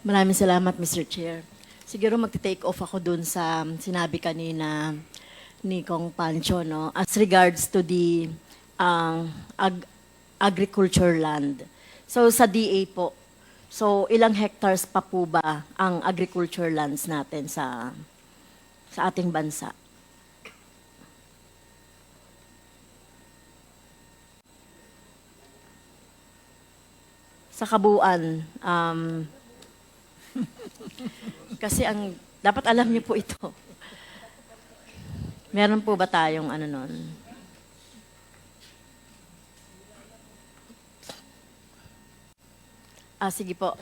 Maraming salamat, Mr. Chair. Siguro magte-take off ako dun sa sinabi kanina ni Kong Pancho, no? As regards to the agriculture land. So sa DA po, so ilang hectares pa po ba ang agriculture lands natin sa ating bansa? Sa kabuuan, kasi dapat alam niyo po ito. Meron po ba tayong ano nun? Sige po.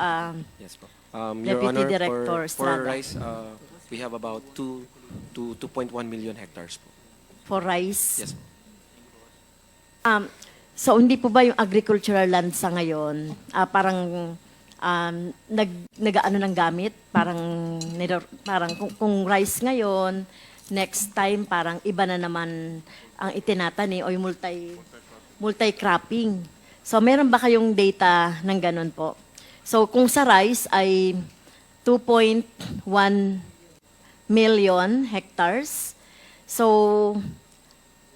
Yes po. Deputy Your Honor, Director for Estrada. rice, we have about 2 to 2.1 million hectares po. For rice? Yes po. So hindi po ba yung agricultural land sa ngayon, parang nag-ano ng gamit? Parang kung rice ngayon, next time parang iba na naman ang itinatani o yung multi-cropping. So meron ba kayong data ng ganun po? So kung sa rice ay 2.1 million hectares, so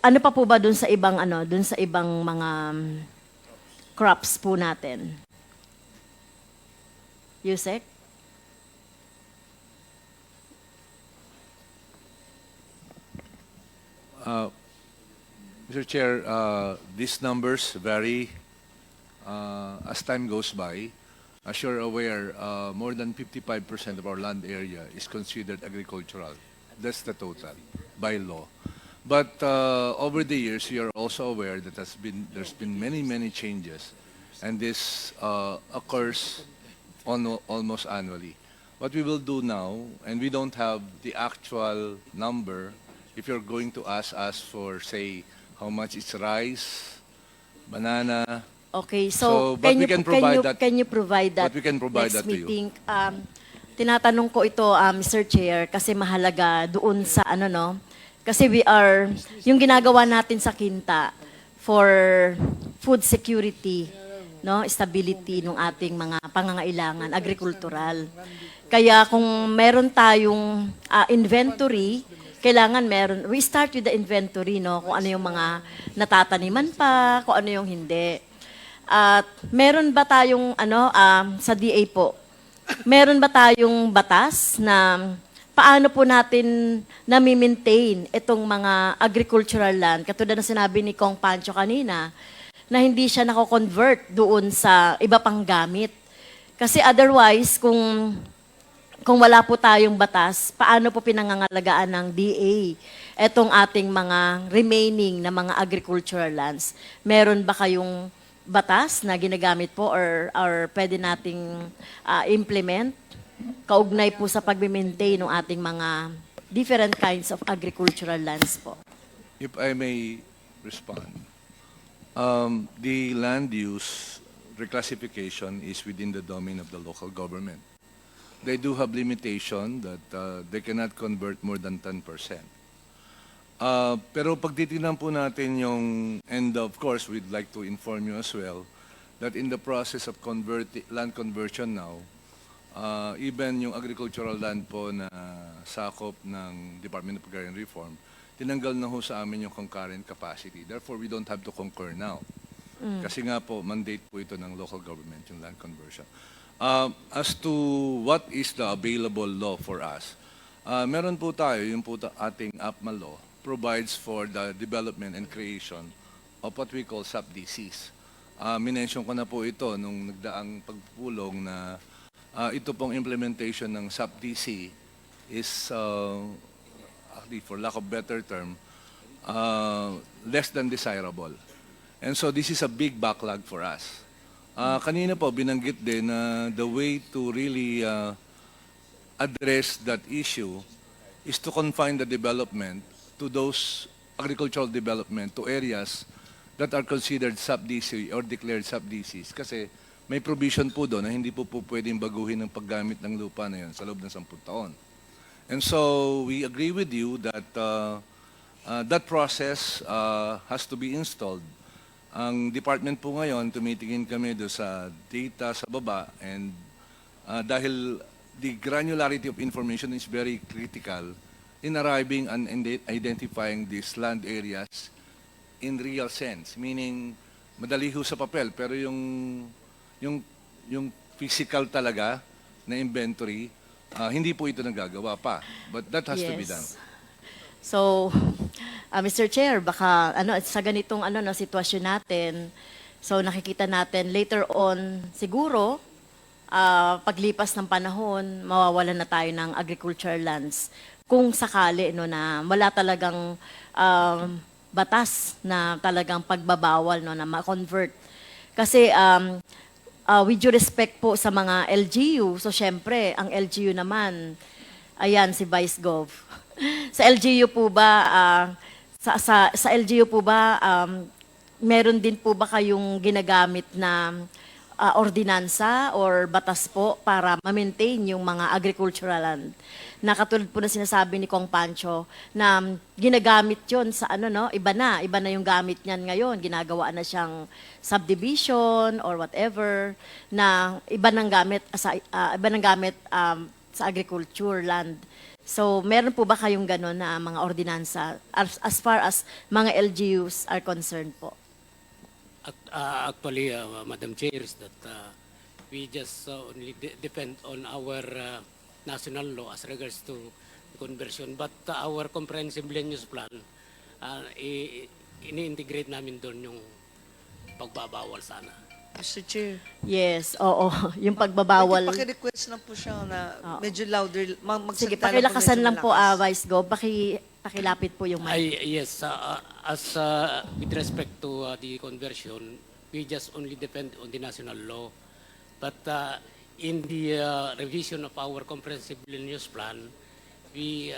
ano pa po ba dun sa ibang mga crops po natin? Yusek? Mr. Chair, these numbers vary as time goes by. As you're aware, more than 55% of our land area is considered agricultural. That's the total by law. But over the years, you're also aware that there's been many changes, and this occurs almost annually. What we will do now, and we don't have the actual number, if you're going to ask us for, say, how much is rice, banana. Okay, so But we can provide that. Can you provide that But we can provide next that to you. meeting? Tinatanong ko ito, Mr. Chair, kasi mahalaga doon sa kasi yung ginagawa natin sa Kinta for food security, no, stability ng ating mga pangangailangan agrikultural. Kaya kung meron tayong inventory, kailangan we start with the inventory, no, kung ano yung mga natataniman pa, kung ano yung hindi. At meron ba tayong sa DA po? Meron ba tayong batas na paano po natin nami-maintain itong mga agricultural land? Katulad na sinabi ni Kong Pancho kanina, na hindi siya nako-convert doon sa iba pang gamit. Kasi otherwise, kung wala po tayong batas, paano po pinangangalagaan ng DA itong ating mga remaining na mga agricultural lands? Meron ba kayong batas na ginagamit po or pwede nating implement kaugnay po sa pag-maintain ng ating mga different kinds of agricultural lands po? If I may respond, the land use reclassification is within the domain of the local government. They do have limitation that they cannot convert more than 10%. Pero pag titignan po natin yung, and of course, we'd like to inform you as well, that in the process of land conversion now, even yung agricultural land po na sakop ng Department of Agrarian Reform, tinanggal na ho sa amin yung concurrent capacity. Therefore, we don't have to concur now. Kasi nga po, mandate po ito ng local government, yung land conversion. As to what is the available law for us, meron po tayo, yung po ating APMA law, provides for the development and creation of what we call sub-DCs. Minention ko na po ito nung nagdaang pagpulong na ito pong implementation ng sub-DC is, actually, for lack of better term, less than desirable. And so this is a big backlog for us. Kanina po, binanggit din na the way to really address that issue is to confine the development to those agricultural development to areas that are considered sub-DC or declared sub-DCs. Kasi may provision po doon na hindi po pwedeng baguhin ang paggamit ng lupa na yun sa loob ng 10 taon. And so we agree with you that that process has to be installed. Ang department po ngayon, tumitingin kami doon sa data sa baba and dahil the granularity of information is very critical in arriving and identifying these land areas in real sense, meaning madali ho sa papel pero yung yung physical talaga na inventory, hindi po ito nagagawa pa, but that has to be done. So, Mr. Chair, baka sa ganitong sitwasyon natin, so nakikita natin later on siguro paglipas ng panahon, mawawalan na tayo ng agricultural lands kung sakali na wala talagang batas na talagang pagbabawal na ma-convert. Kasi with due respect po sa mga LGU, so syempre, ang LGU naman, ayan si Vice Gov. Sa LGU po ba, sa LGU po ba, meron din po ba kayong ginagamit na ordinansa or batas po para ma-maintain yung mga agricultural land? Na katulad po na sinasabi ni Kong Pancho na ginagamit yon sa iba na yung gamit niyan ngayon, ginagawa na siyang subdivision or whatever na iba nang gamit sa agriculture land. So, meron po ba kayong gano'n na mga ordinansa as far as mga LGUs are concerned po? Actually, Madam Chair, is that we just only depend on our national law as regards to conversion. But our comprehensive land use plan, ini-integrate namin doon yung pagbabawal sana. Mr. Chair, Yes, oo. Yung pagbabawal. pwede paki-request lang po siya na medyo louder, Sige, magsalita pakilakasan lang po, malakas. Vice Gov. Pakilapit po yung mic. Yes, as with respect to the conversion, we just only depend on the national law. But in the revision of our comprehensive land use plan, we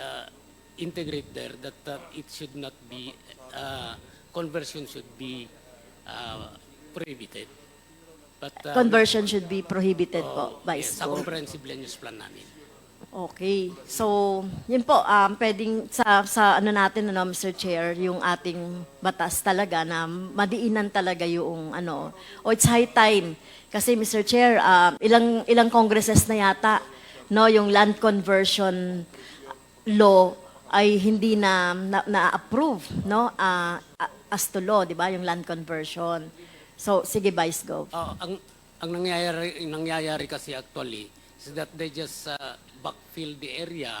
integrate there that it should not be, conversion should be prohibited. But, Conversion should be prohibited po, Vice yes, sa Gov. comprehensive land use plan namin. Okay. So, yun po, pwedeng sa natin, Mr. Chair, yung ating batas talaga na madiinan talaga yung it's high time. Kasi, Mr. Chair, ilang congresses na yata, yung land conversion law ay hindi na-approve, as to law, di ba, yung land conversion. So, sige, Vice Gov. Ang nangyayari kasi actually is that they just backfill the area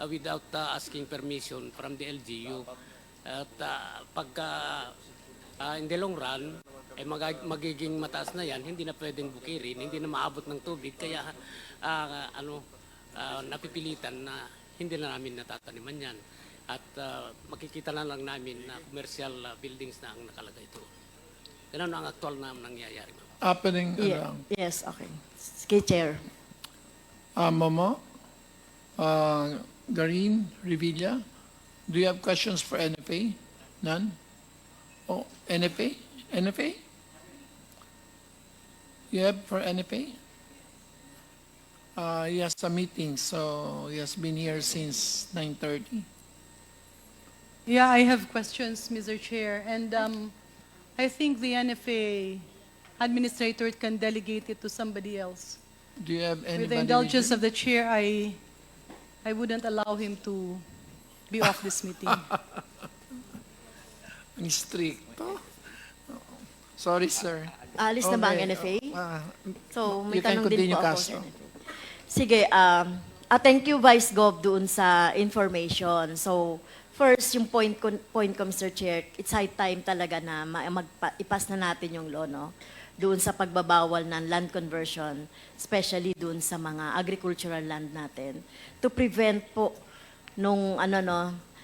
without asking permission from the LGU. At pagka in the long run, magiging mataas na yan, hindi na pwedeng bukirin, hindi na maabot ng tubig, kaya napipilitan na hindi na namin natataniman yan. At makikita na lang namin na commercial buildings na ang nakalagay ito. Ganun ang actual na nangyayari. Happening, Yes, okay. Sige, Chair. Momo, Garin, Revilla, do you have questions for NFA? None? Oh, NFA? NFA? You have for NFA? He has a meeting, so he has been here since 9:30. Yeah, I have questions, Mr. Chair. And I think the NFA administrator can delegate it to somebody else. Do you have anybody? With the indulgence of the chair, I wouldn't allow him to be off this meeting. Ang stricto. Sorry, sir. Alis na ba ang Okay, NFA? So, may you can tanong din continue, po ako Castro. sa NFA. Sige, thank you, Vice Gov, doon sa information. So, first, yung point ko, Mr. Chair, it's high time talaga na ipas na natin yung law, doon sa pagbabawal ng land conversion, especially doon sa mga agricultural land natin, to prevent po nung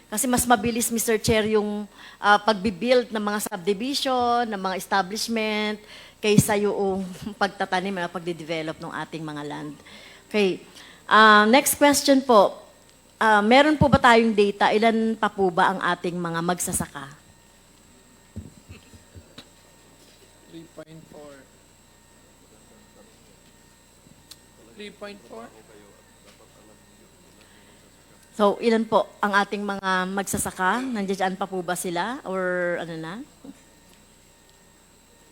kasi mas mabilis, Mr. Chair, yung pagbibuild ng mga subdivision, ng mga establishment, kaysa yung pagtatanim at pagde-develop ng ating mga land. Okay. Next question po. Meron po ba tayong data? Ilan pa po ba ang ating mga magsasaka? 3.4. 3.4? So, ilan po ang ating mga magsasaka? Nandiyan pa po ba sila? Or ano na?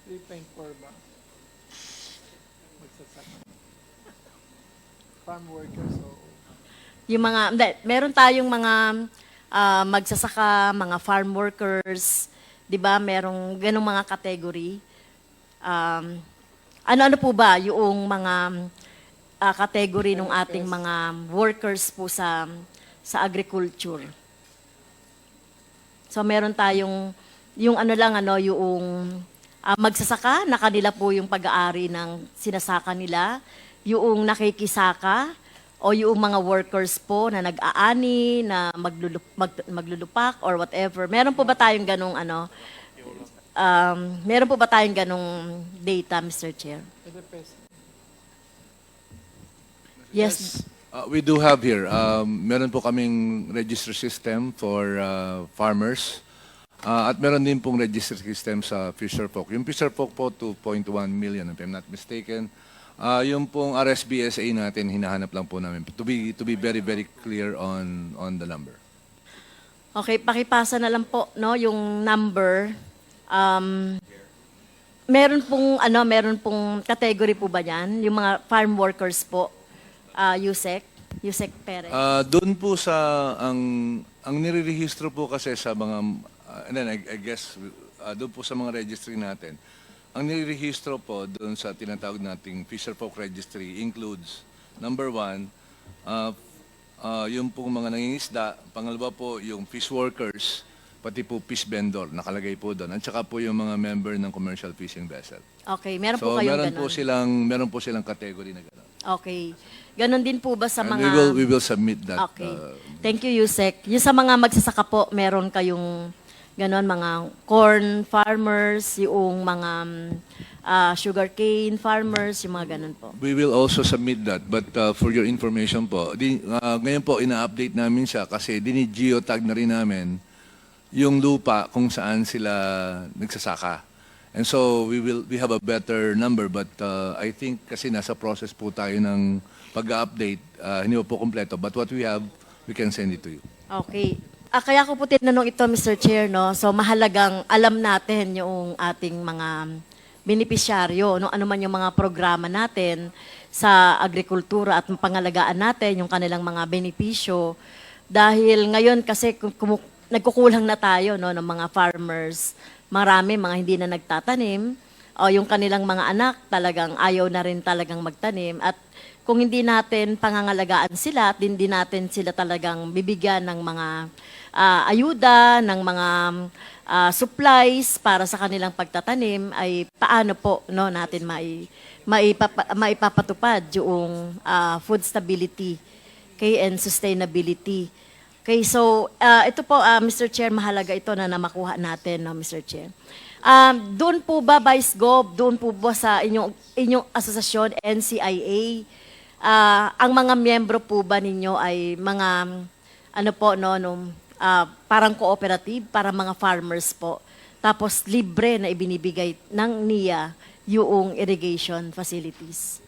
3.4 ba? Magsasaka. Yung mga, hindi, meron tayong mga magsasaka, mga farm workers, di ba? Merong ganong mga category. Ano-ano po ba yung mga category ng ating mga workers po sa agriculture? So meron tayong, yung ano lang, ano, yung magsasaka, na kanila po yung pag-aari ng sinasaka nila, yung nakikisaka, o yung mga workers po na nag-aani, na maglulupak, or whatever. Meron po ba tayong ganong, ano, meron po ba tayong ganong data, Mr. Chair? Yes. We do have here, meron po kaming register system for farmers. At meron din pong register system sa Fisher Folk. Yung Fisher Folk po, 2.1 million, if I'm not mistaken. Yung pong RSBSA natin, hinahanap lang po namin to be very, very clear on the number. Okay, pakipasa na lang po, no, yung number. Meron pong category po ba yan? Yung mga farm workers po, Yusek Perez. Doon po sa, ang nirerehistro po kasi sa mga, and then I guess, doon po sa mga registry natin, ang nirerehistro po doon sa tinatawag nating Fisher Folk Registry includes, number one, yung pong mga nangingisda, pangalawa po yung fish workers, pati po fish vendor, nakalagay po doon. At saka po yung mga member ng commercial fishing vessel. Okay, meron So po kayong meron po silang category na gano'n. Okay. Ganon din po ba sa And mga... we will submit that. Okay. Thank you, Yusek. Yung sa mga magsasaka po, meron kayong ganon, mga corn farmers, yung mga sugarcane farmers, yung mga ganon po. We will also submit that. But for your information po, ngayon po ina-update namin siya kasi dini-geotag na rin namin yung lupa kung saan sila nagsasaka. And so we have a better number, but I think kasi nasa process po tayo ng pag-update, hindi po kompleto. But what we have, we can send it to you. Okay. Kaya ko po tinanong ito, Mr. Chair, no? So mahalagang alam natin yung ating mga benepisyaryo, no? Ano man yung mga programa natin sa agrikultura at pangalagaan natin yung kanilang mga benepisyo. Dahil ngayon kasi nagkukulang na tayo, no, ng mga farmers. Marami mga hindi na nagtatanim, o yung kanilang mga anak talagang ayaw na rin talagang magtanim. At kung hindi natin pangangalagaan sila at hindi natin sila talagang bibigyan ng mga ayuda, ng mga supplies para sa kanilang pagtatanim, ay paano po, no, natin maipapatupad yung food stability, okay, and sustainability. Okay, so ito po, Mr. Chair, mahalaga ito na makuha natin, no, Mr. Chair. Doon po ba, Vice Gov, doon po ba sa inyong asosasyon, NCIA, ang mga miyembro po ba ninyo ay mga, ano po, no, parang cooperative, para mga farmers po, tapos libre na ibinibigay ng NIA yung irrigation facilities?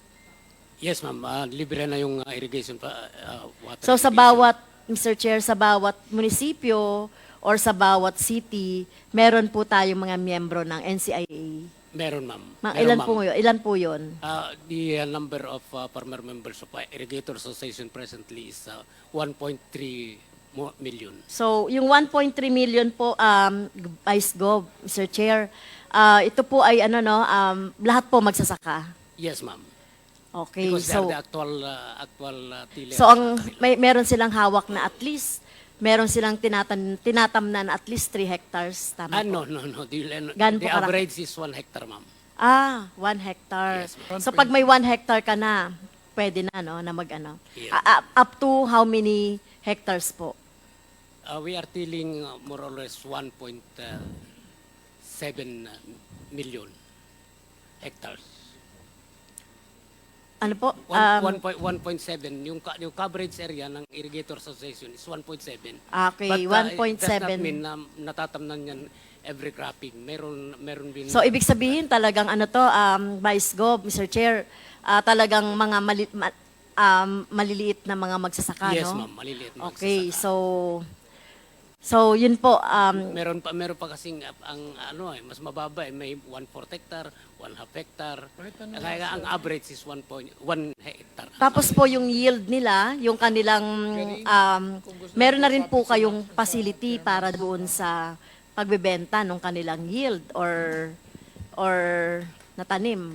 Yes, ma'am. Libre na yung irrigation water. So sa irrigation. bawat, Mr. Chair, sa bawat munisipyo or sa bawat city, meron po tayong mga miyembro ng NCIA. Meron, ma'am. Ilan Meron, po ma'am. yun? Ilan po yun? The number of farmer members of Irrigator Association presently is 1.3 million. So, yung 1.3 million po, Vice Gov, Mr. Chair, ito po ay ano, no, lahat po magsasaka. Yes, ma'am. Okay, Because they so are the actual tillers. so meron silang hawak na at least, meron silang tinatamnan at least 3 hectares, tama po? No. Gaano The po karami? average is 1 hectare, ma'am. 1 hectare. Yes, ma'am. So pag may 1 hectare ka na, pwede na, no, na mag-ano. Yeah. Up to how many hectares po? We are tilling more or less 1.7 million hectares. Ano po? 1.7. Yung coverage area ng Irrigator Association is 1.7. Okay, But, 1.7. it does not mean na natatamnan yan every cropping. Meron din. So, ibig sabihin talagang ano to, Vice Gov, Mr. Chair, talagang mga maliliit na mga magsasaka, Yes, no? ma'am. Maliliit. Okay, so So, yun po, Meron pa kasing mas mababa may 1/4 hectare, 1/2 hectare. Kaya ang average is 1 hectare. tapos po yung yield nila, yung kanilang, meron na rin po kayong facility para doon sa pagbebenta ng kanilang yield or natanim.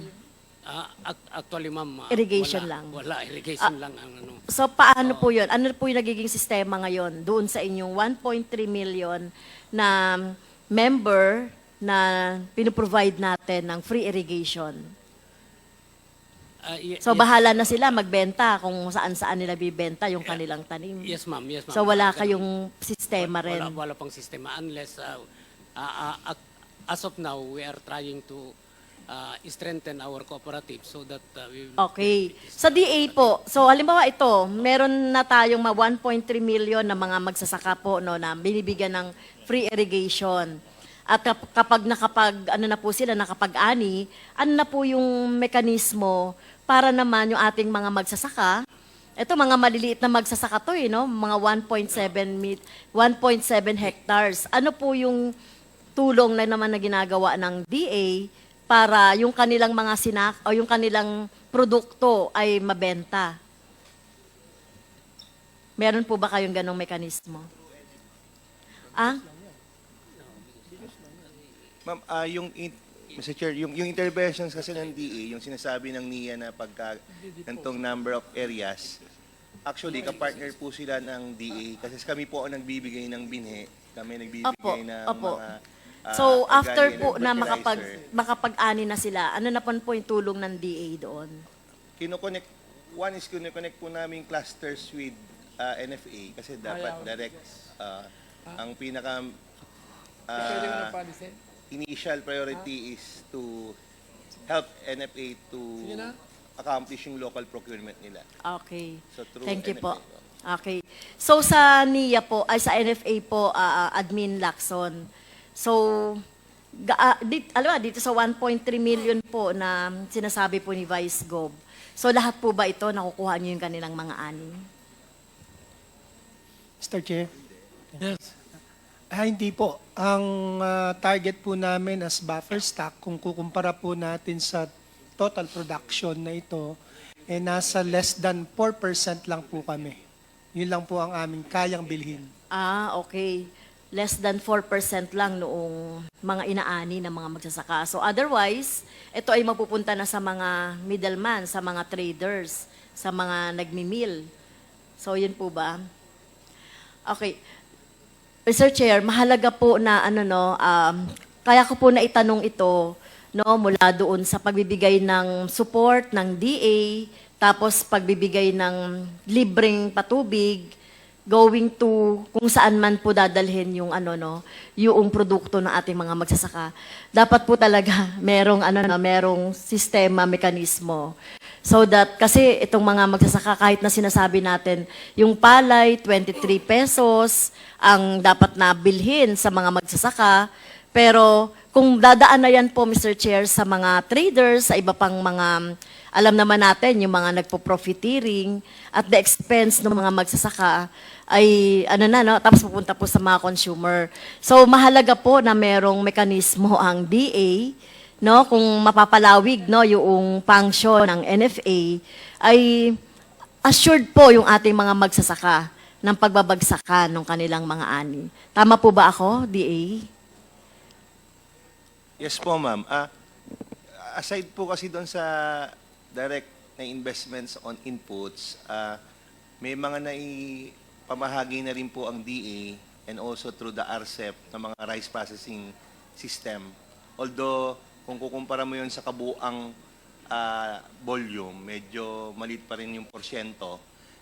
Actually, ma'am, Irrigation wala, lang. Wala, irrigation lang ang ano. So, paano po yun? Ano po yung nagiging sistema ngayon doon sa inyong 1.3 million na member na pinoprovide natin ng free irrigation? So, bahala na sila magbenta kung saan-saan nila bibenta yung kanilang tanim. Yes, ma'am. Yes, ma'am. So, wala kayong sistema rin. Wala pang sistema unless as of now we are trying to strengthen our cooperative so that we will Okay. Sa DA po, so halimbawa ito, meron na tayong 1.3 million na mga magsasaka po no, na binibigyan ng free irrigation. At kapag ano na po sila, nakapag-ani, ano na po yung mekanismo para naman yung ating mga magsasaka. Ito, mga maliliit na magsasaka to no? Mga 1.7 hectares. Ano po yung tulong na naman na ginagawa ng DA para yung kanilang mga o yung kanilang produkto ay mabenta? Meron po ba kayong ganong mekanismo? Ma'am, Mr. Chair, yung interventions kasi ng DA, yung sinasabi ng NIA na pagka gantong number of areas, actually, kapartner po sila ng DA kasi kami po ang nagbibigay ng binhe, kami nagbibigay ng Opo. mga So, after organic po na fertilizer. makapag-ani na sila, ano na po yung tulong ng DA doon? One is kinoconnect po namin clusters with NFA kasi dapat direct ang pinaka initial priority is to help NFA to accomplish yung local procurement nila. Okay. So, through Thank you po. NFA. Okay. So, sa NIA po, ay sa NFA po, Admin Lacson. So, dito sa 1.3 million po na sinasabi po ni Vice Gov. So, lahat po ba ito, nakukuha niyo yung kanilang mga ani? Mr. Chair? Yes. Hindi po. Ang target po namin as buffer stock, kung kukumpara po natin sa total production na ito, nasa less than 4% lang po kami. Yun lang po ang aming kayang bilhin. Okay. Less than 4% lang noong mga inaani ng mga magsasaka. So otherwise, ito ay mapupunta na sa mga middleman, sa mga traders, sa mga nagmimil. So yun po ba? Okay. Mr. Chair, mahalaga po na kaya ko po na itanong ito mula doon sa pagbibigay ng support ng DA, tapos pagbibigay ng libreng patubig, going to kung saan man po dadalhin yung yung produkto ng ating mga magsasaka. Dapat po talaga merong sistema, mekanismo. So that kasi itong mga magsasaka, kahit na sinasabi natin yung palay 23 pesos ang dapat na bilhin sa mga magsasaka, pero kung dadaan na yan po, Mr. Chair, sa mga traders, sa iba pang mga, alam naman natin, yung mga nagpo-profiteering at the expense ng mga magsasaka, ay tapos pupunta po sa mga consumer. So mahalaga po na merong mekanismo ang DA, kung mapapalawig yung function ng NFA, ay assured po yung ating mga magsasaka ng pagbabagsakan ng kanilang mga ani. Tama po ba ako, DA? Yes po, ma'am. Aside po kasi doon sa direct na investments on inputs, may mga pamahagi na rin po ang DA and also through the RCEP ng mga rice processing system. Although, kung kukumpara mo yun sa kabuang volume, medyo maliit pa rin yung porsyento.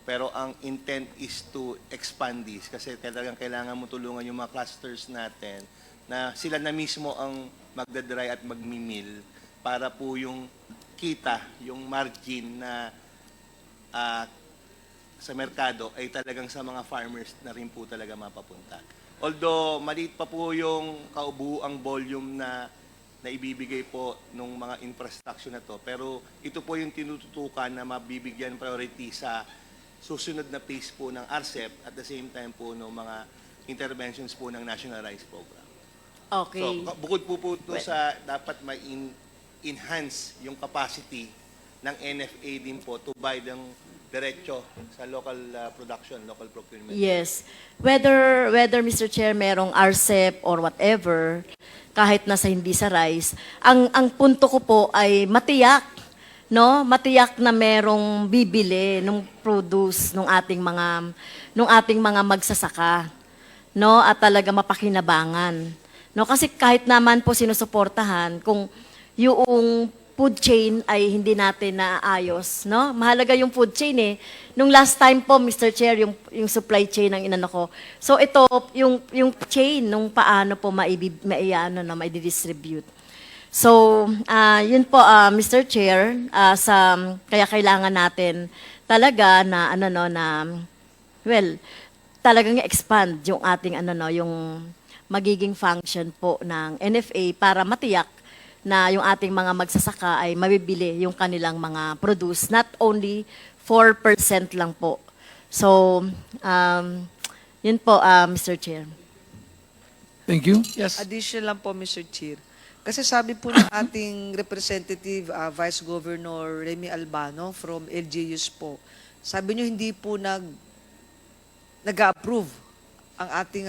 Pero ang intent is to expand this kasi talagang kailangan mo tulungan yung mga clusters natin na sila na mismo ang magdadry at magmimil para po yung kita, yung margin na sa merkado ay talagang sa mga farmers na rin po talaga mapapunta. Although maliit pa po yung kaubuang volume na ibibigay po ng mga infrastructure na to, pero ito po yung tinututukan na mabibigyan priority sa susunod na phase po ng RCEP at the same time po ng mga interventions po ng National Rice Program. Okay. So, bukod po ito sa dapat ma-enhance yung capacity ng NFA din po to buy ng diretso sa local production, local procurement. Yes. Whether Mr. Chair merong RCEP or whatever, kahit nasa hindi sa rice, ang punto ko po ay matiyak, no? Matiyak na merong bibili ng produce ng ating mga magsasaka, no? At talaga mapakinabangan. No, kasi kahit naman po sinusuportahan kung yung food chain ay hindi natin naayos, no? Mahalaga yung food chain eh. Nung last time po, Mr. Chair, yung supply chain ang inano ko. So ito, yung chain, nung paano po mai-distribute. So, yun po, Mr. Chair, kaya kailangan natin talaga na, talagang expand yung ating, yung magiging function po ng NFA para matiyak na yung ating mga magsasaka ay mabibili yung kanilang mga produce, not only 4% lang po. So, yun po, Mr. Chair. Thank you. Yes. Addition lang po, Mr. Chair. Kasi sabi po ng ating representative, Vice Governor Remy Albano from LGUs po, sabi niyo hindi po nag-approve ang ating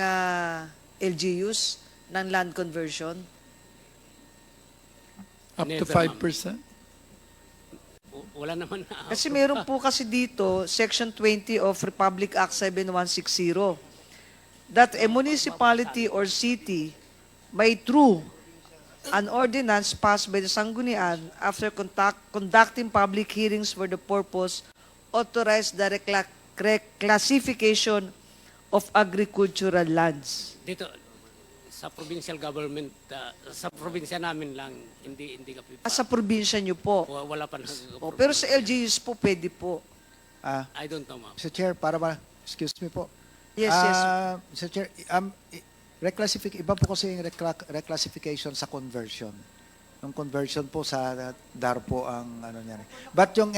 LGUs ng land conversion. Up to Never, 5%. Wala naman na. Kasi meron po kasi dito, Section 20 of Republic Act 7160, that a municipality or city may through an ordinance passed by the Sanggunian after conducting public hearings for the purpose authorize the reclassification of agricultural lands. Dito, sa provincial government, sa probinsya namin lang, hindi kami Sa probinsya nyo po. wala pa na. Pero sa LGUs po, pwede po. I don't know, ma'am. Mr. Chair, excuse me po. Yes, yes. Mr. Chair, iba po kasi yung reclassification sa conversion. Yung conversion po sa DAR po ang ano niyan. But yung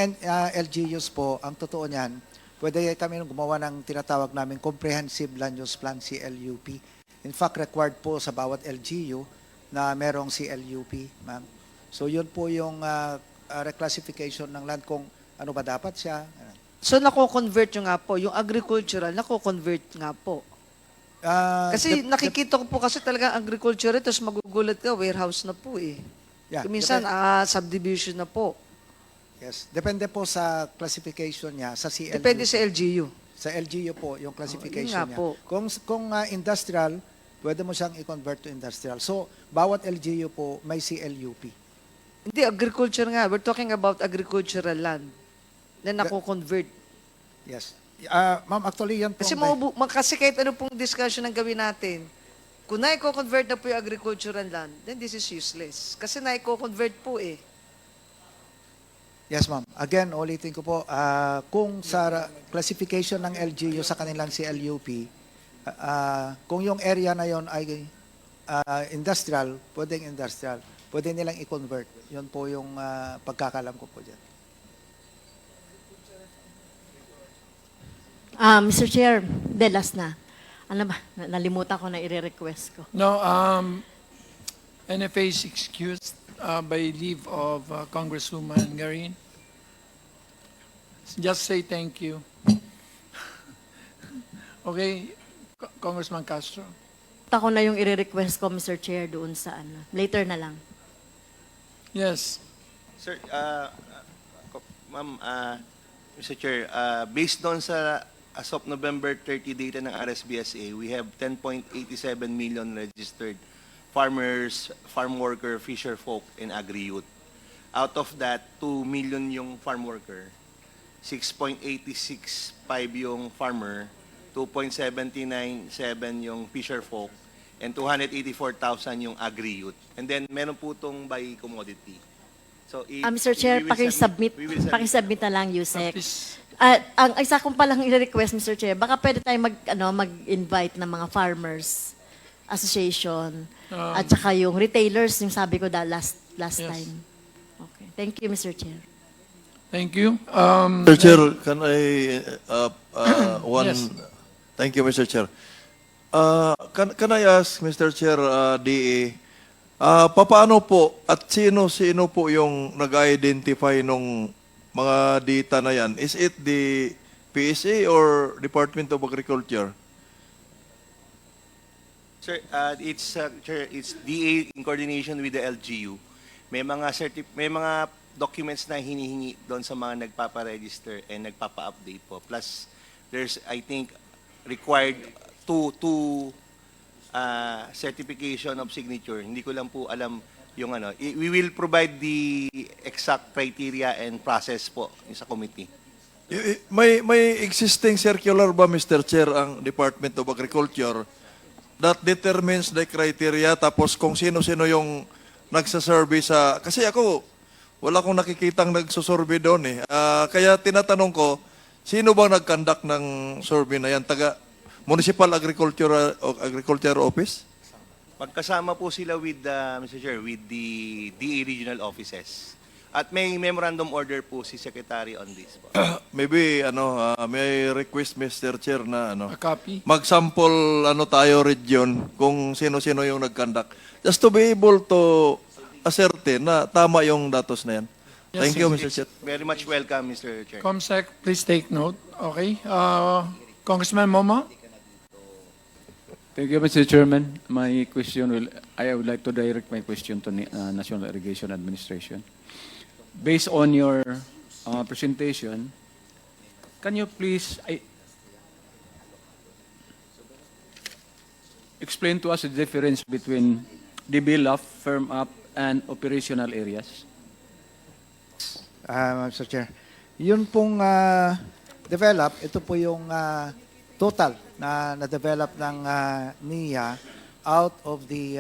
LGUs po, ang totoo niyan, pwede kami gumawa ng tinatawag namin Comprehensive Land Use Plan, CLUP. In fact, required po sa bawat LGU na merong CLUP, ma'am. So yun po yung reclassification ng land kung ano ba dapat siya. So nako-convert nyo nga po. Yung agricultural, nako-convert nga po. Kasi nakikita ko po kasi talaga agricultural, tapos magugulat ka, warehouse na po eh. Yeah, Minsan, subdivision na po. Yes, depende po sa classification niya sa CLU. Depende sa LGU. Sa LGU po yung classification yun nga niya. po. Kung industrial, pwede mo siyang i-convert to industrial. So, bawat LGU po may CLUP. Hindi, agriculture nga. We're talking about agricultural land na nako-convert. Yes. Ma'am, actually yan po. Kasi, kasi kahit ano pong discussion ang gawin natin, kung naiko-convert na po yung agricultural land, then this is useless. Kasi naiko-convert po eh. Yes, ma'am. Again, ulitin ko po, kung sa classification ng LGU sa kanilang CLUP, kung yung area na yon ay industrial, pwedeng industrial, pwede nilang i-convert. Yun po yung pagkakalam ko po dyan. Mr. Chair, last na. Ano ba? Nalimutan ko na i-request ko. No, NFA is excused by leave of Congresswoman Garin. Just say thank you. Okay, Congressman Castro. Ako na yung i-request ko, Mr. Chair, doon sa ano. Later na lang. Yes. Sir, ma'am, Mr. Chair, based on sa as of November 30 data ng RSBSA, we have 10.87 million registered farmers, farm worker, fisher folk, and agri-youth. Out of that, 2 million yung farm worker, 6.865 yung farmer, 2.797 yung fisher folk, and 284,000 yung agri-youth. And then, meron po itong by commodity. So, Mr. Chair, we will pakisubmit na lang, Yusek. Please. Ang isa kong palang i-request, Mr. Chair, baka pwede tayo mag-invite ng mga farmers association at saka yung retailers, yung sabi ko last Yes. time. Okay. Thank you, Mr. Chair. Thank you. Mr. Chair, can I Yes. Thank you, Mr. Chair. Can I ask, Mr. Chair, DA, papaano po at sino-sino po yung nag-identify nung mga data na yan? Is it the PSA or Department of Agriculture? Sir, it's DA in coordination with the LGU. May mga documents na hinihingi doon sa mga nagpapa-register and nagpapa-update po. Plus, there's, I think, required two certification of signature. Hindi ko lang po alam yung ano. We will provide the exact criteria and process po sa committee. May existing circular ba, Mr. Chair, ang Department of Agriculture that determines the criteria tapos kung sino-sino yung nagsasurvey sa... Kasi ako, wala akong nakikitang nagsusurvey doon eh. Kaya tinatanong ko, sino bang nag-conduct ng survey na yan? Municipal Agriculture Office? Magkasama po sila with, Mr. Chair, with the DA regional offices. At may memorandum order po si Secretary on this po. Maybe may request, Mr. Chair, na A copy? mag-sample tayo region kung sino-sino yung nag-conduct. Just to be able to ascertain na tama yung datos na yan. Yes, Thank you, sir. Mr. Chair. Very much welcome, Mr. Chair. Comsec, please take note. Okay. Congressman Momo? Thank you, Mr. Chairman. I would like to direct my question to National Irrigation Administration. Based on your presentation, can you please explain to us the difference between develop, firm up, and operational areas? Mr. Chair. Yun pong develop, ito po yung total na na-develop ng NIA out of the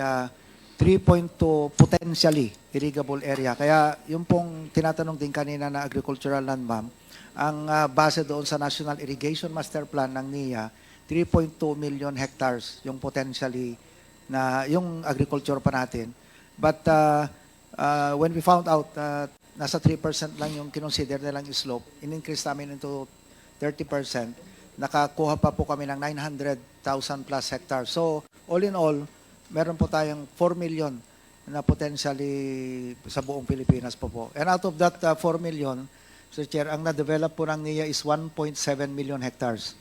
3.2 potentially irrigable area. Kaya yung pong tinatanong din kanina na agricultural land, ma'am, ang base doon sa National Irrigation Master Plan ng NIA, 3.2 million hectares yung potentially na yung agriculture pa natin. But when we found out nasa 3% lang yung kinonsider nilang slope, in-increase namin into 30%, nakakuha pa po kami ng 900,000 plus hectares. So, all in all, meron po tayong 4 million na potentially sa buong Pilipinas po. And out of that 4 million, Sir Chair, ang na-develop po ng NIA is 1.7 million hectares.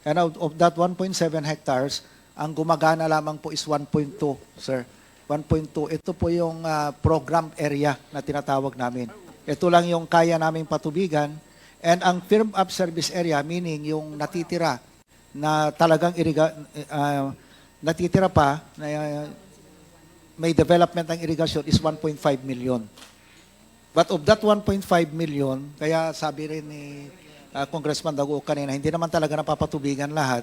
And out of that 1.7 hectares, ang gumagana lamang po is 1.2, sir. 1.2. Ito po yung program area na tinatawag namin. Ito lang yung kaya naming patubigan. And ang firm up service area, meaning yung natitira na talagang natitira pa, na may development ng irrigation is 1.5 million. But of that 1.5 million, kaya sabi rin ni Congressman Dago kanina, hindi naman talaga napapatubigan lahat.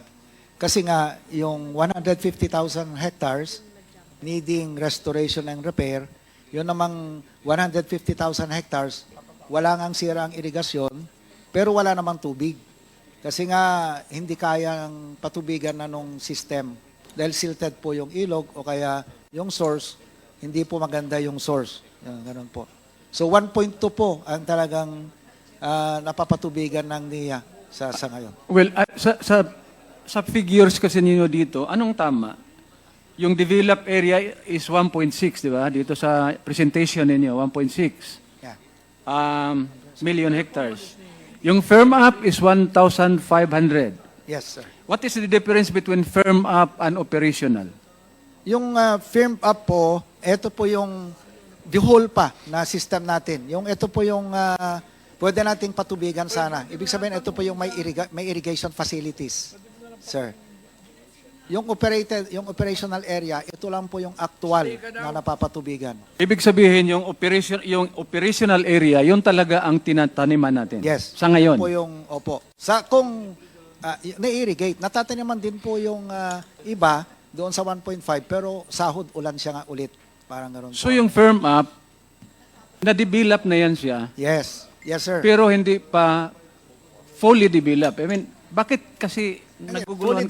Kasi nga, yung 150,000 hectares needing restoration and repair, yun namang 150,000 hectares, wala ngang sira ang irigasyon, pero wala namang tubig. Kasi nga, hindi kayang patubigan na nung system. Dahil silted po yung ilog o kaya yung source, hindi po maganda yung source. Ganun po. So 1.2 po ang talagang napapatubigan ng NIA sa ngayon. Well, sa figures kasi ninyo dito, anong tama? Yung developed area is 1.6, di ba? Dito sa presentation ninyo, 1.6 Yeah. million hectares. Yung firm up is 1,500. Yes, sir. What is the difference between firm up and operational? Yung firm up po, ito po yung the whole pa na system natin. Yung ito po yung pwede nating patubigan sana. Ibig sabihin, ito po yung may irrigation facilities, sir. Yung operational area, ito lang po yung actual na napapatubigan. Ibig sabihin, yung operational area, yun talaga ang tinataniman natin. Yes. Sa ngayon. Ito po yung, opo. Kung na-irrigate, natataniman din po yung iba doon sa 1.5, pero sahod ulan siya nga ulit. Parang ganoon po. So yung firm up, na-develop na yan siya. Yes. Yes, sir. Pero hindi pa fully developed. I mean, bakit kasi naguguluhan